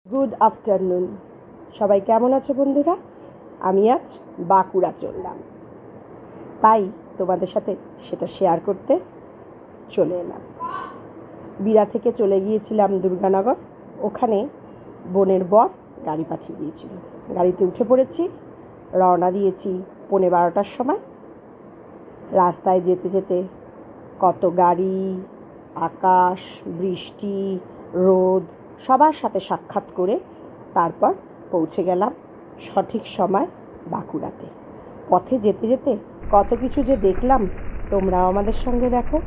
Good afternoon. সবাই কেমন আছো বন্ধুরা? আমি আজ বাঁকুড়া চললাম, তাই তোমাদের সাথে সেটা শেয়ার করতে চলে এলাম। বিরা থেকে চলে গিয়েছিলাম দুর্গানগর। ওখানে বোনের বর গাড়ি পাঠিয়ে দিয়েছিল, গাড়িতে উঠে পড়েছি, রওনা দিয়েছি 11:15টার সময়। রাস্তায় যেতে যেতে কত গাড়ি, আকাশ, বৃষ্টি, রোদ সবার সাথে সাক্ষাৎ করে তারপর পৌঁছে গেলাম সঠিক সময় বাঁকুড়াতে। পথে যেতে যেতে কত কিছু যে দেখলাম, তোমরাও আমাদের সঙ্গে দেখো।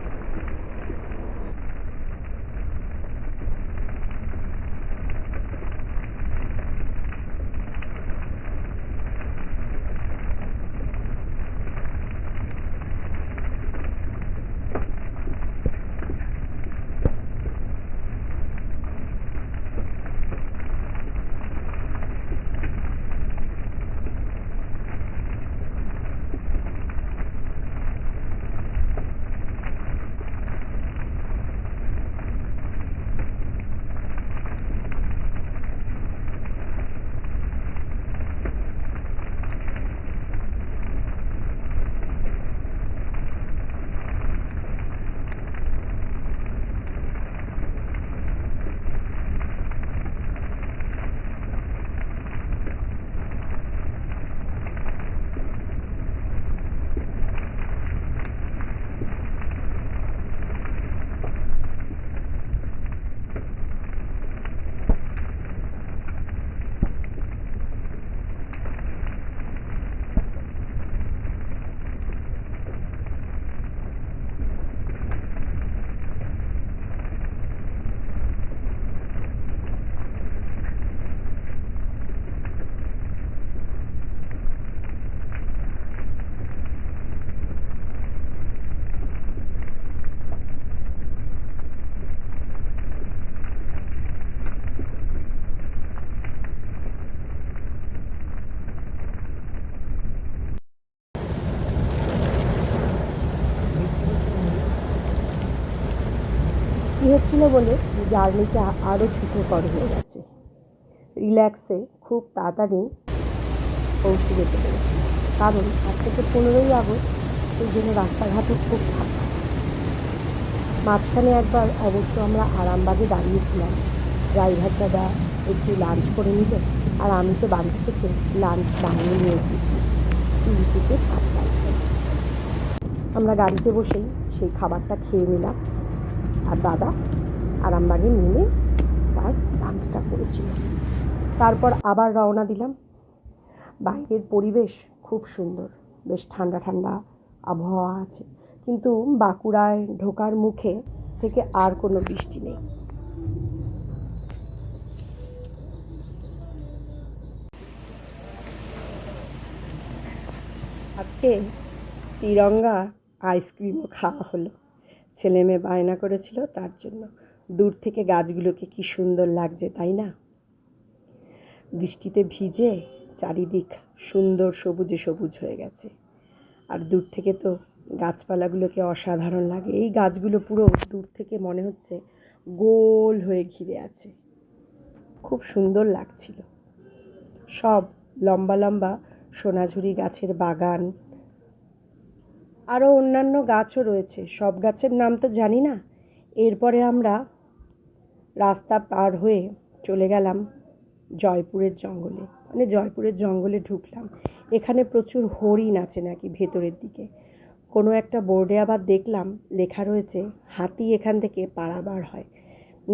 কী হচ্ছিল বলে জার্নিটা আরও সুখকর হয়ে গেছে। রিল্যাক্সে খুব তাড়াতাড়ি পৌঁছে যেতে পেরেছি, কারণ আজ থেকে 15ই আগস্ট, সেই জন্য রাস্তাঘাটও খুব ফাঁকা। মাঝখানে একবার অবশ্য আমরা আরামবাগে দাঁড়িয়েছিলাম, ড্রাইভার দাদা একটু লাঞ্চ করে নিল, আর আমি তো বাড়ি থেকে লাঞ্চ বানিয়ে নিয়ে এসেছি। টিভিতে ভাত লাগবে, আমরা গাড়িতে বসেই সেই খাবারটা খেয়ে নিলাম, আর দাদা আরামবাগে নেমে তার লাঞ্চটা করেছিল। তারপর আবার রওনা দিলাম। বাইরের পরিবেশ খুব সুন্দর, বেশ ঠান্ডা ঠান্ডা আবহাওয়া আছে, কিন্তু বাঁকুড়ায় ঢোকার মুখে থেকে আর কোনো বৃষ্টি নেই। আজকে তিরঙ্গা আইসক্রিমও খাওয়া হলো, ছেলে মেয়ে বায়না করেছিল তার জন্য। দূর থেকে গাছগুলোকে কি সুন্দর লাগছে, তাই না? বৃষ্টিতে ভিজে চারিদিক সুন্দর সবুজে সবুজ হয়ে গেছে, আর দূর থেকে তো গাছপালাগুলোকে অসাধারণ লাগে। এই গাছগুলো পুরো দূর থেকে মনে হচ্ছে গোল হয়ে ঘিরে আছে, খুব সুন্দর লাগছিল। সব লম্বা লম্বা সোনাঝুরি গাছের বাগান, আরও অন্যান্য গাছও রয়েছে, সব গাছের নাম তো জানি না। এরপরে আমরা রাস্তা পার হয়ে চলে গেলাম জয়পুরের জঙ্গলে, মানে জয়পুরের জঙ্গলে ঢুকলাম। এখানে প্রচুর হরিণ আছে নাকি ভেতরের দিকে। কোনো একটা বোর্ডে আবার দেখলাম লেখা রয়েছে হাতি এখান থেকে পারাবার হয়,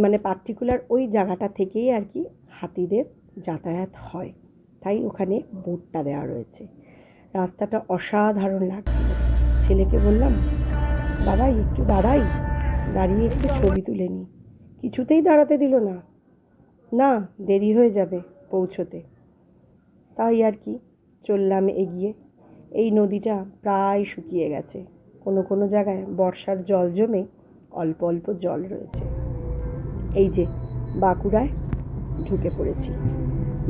মানে পার্টিকুলার ওই জায়গাটা থেকেই আর কি হাতিদের যাতায়াত হয়, তাই ওখানে বোর্ডটা দেওয়া রয়েছে। রাস্তাটা অসাধারণ লাগছিল। ছেলেকে বললাম, দাদাই একটু দাঁড়াই, দাঁড়িয়ে একটু ছবি তুলে নিই। কিছুতেই দাঁড়াতে দিল না, না দেরি হয়ে যাবে পৌঁছোতে। তাই আর কি চললাম এগিয়ে। এই নদীটা প্রায় শুকিয়ে গেছে, কোনো কোনো জায়গায় বর্ষার জল জমে অল্প অল্প জল রয়েছে। এই যে বাঁকুড়ায় ঢুকে পড়েছি,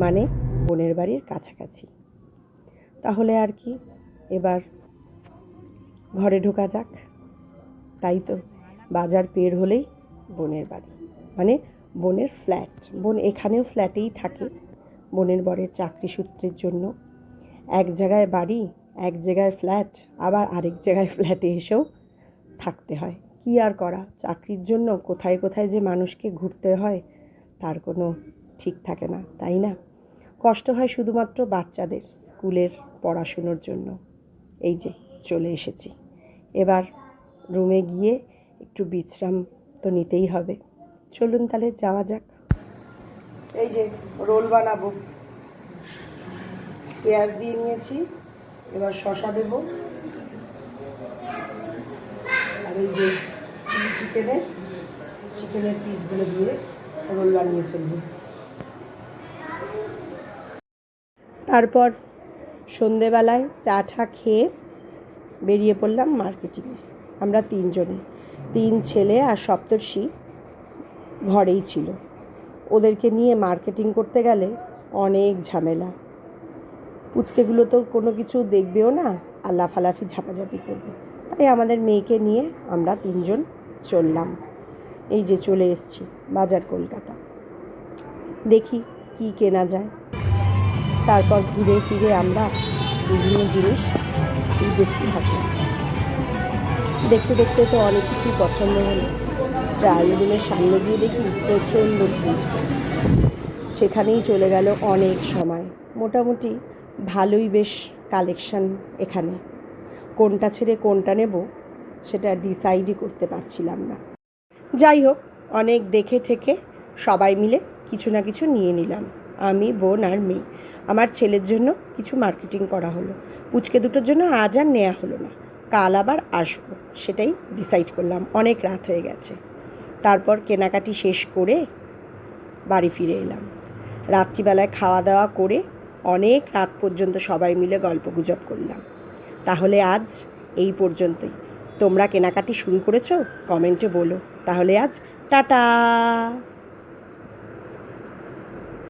মানে বোনের বাড়ির কাছাকাছি। তাহলে আর কি, এবার ঘরে ঢোকা যাক। তাই তো, বাজার পের হলেই বোনের বাড়ি, মানে বোনের ফ্ল্যাট। বোন এখানেও ফ্ল্যাটেই থাকে বোনের বরের চাকরি সূত্রের জন্য। এক জায়গায় বাড়ি, এক জায়গায় ফ্ল্যাট, আবার আরেক জায়গায় ফ্ল্যাটে এসেও থাকতে হয়। কী আর করা, চাকরির জন্য কোথায় কোথায় যে মানুষকে ঘুরতে হয় তার কোনো ঠিক থাকে না, তাই না? কষ্ট হয় শুধুমাত্র বাচ্চাদের স্কুলের পড়াশুনোর জন্য। এই যে চলে এসেছি, এবার রুমে গিয়ে একটু বিশ্রাম তো নিতেই হবে। চলুন তাহলে যাওয়া যাক। এই যে রোল বানাবো, পেঁয়াজ দিয়ে নিয়েছি, এবার শসা দেব, আর এই যে চিকেনের পিসগুলো দিয়ে রোল বানিয়ে ফেলবো। তারপর সন্ধেবেলায় চা ঠা খেয়ে বেরিয়ে পড়লাম মার্কেটিংয়ে। আমরা 3 জনে, 3 ছেলে আর সপ্তর্ষি ঘরেই ছিল। ওদেরকে নিয়ে মার্কেটিং করতে গেলে অনেক ঝামেলা। পুচকেগুলো তো কোনো কিছু দেখবেও না, আর লাফালাফি ঝাপাঝাপি করবে। তাই আমাদের মেয়েকে নিয়ে আমরা 3 জন চললাম। এই যে চলে এসেছি বাজার কলকাতা। দেখি কি কেনা যায়। তারপর ঘুরে ফিরে আমরা বিভিন্ন জিনিস দেখতে থাকলাম। দেখতে দেখতে তো অনেক কিছুই পছন্দ হলো। ট্রায়াল রুমের সামনে গিয়ে দেখি প্রচণ্ড ভিড়। সেখানেই চলে গেল অনেক সময়। মোটামুটি ভালোই বেশ কালেকশান এখানে। কোনটা ছেড়ে কোনটা নেব সেটা ডিসাইডই করতে পারছিলাম না। যাই হোক, অনেক দেখে ঠেকে সবাই মিলে কিছু না কিছু নিয়ে নিলাম। আমি, বোন আর মেয়ে। আমার ছেলের জন্য কিছু মার্কেটিং করা হলো। পুচকে দুটোর জন্য আজ আর নেওয়া হলো না, কাল আবার আসবো, সেটাই ডিসাইড করলাম। অনেক রাত হয়ে গেছে। তারপর কেনাকাটি শেষ করে বাড়ি ফিরে এলাম। রাত্রিবেলায় খাওয়া দাওয়া করে অনেক রাত পর্যন্ত সবাই মিলে গল্পগুজব করলাম। তাহলে আজ এই পর্যন্তই। তোমরা কেনাকাটি শুরু করেছো? কমেন্টে বলো। তাহলে আজ টাটা।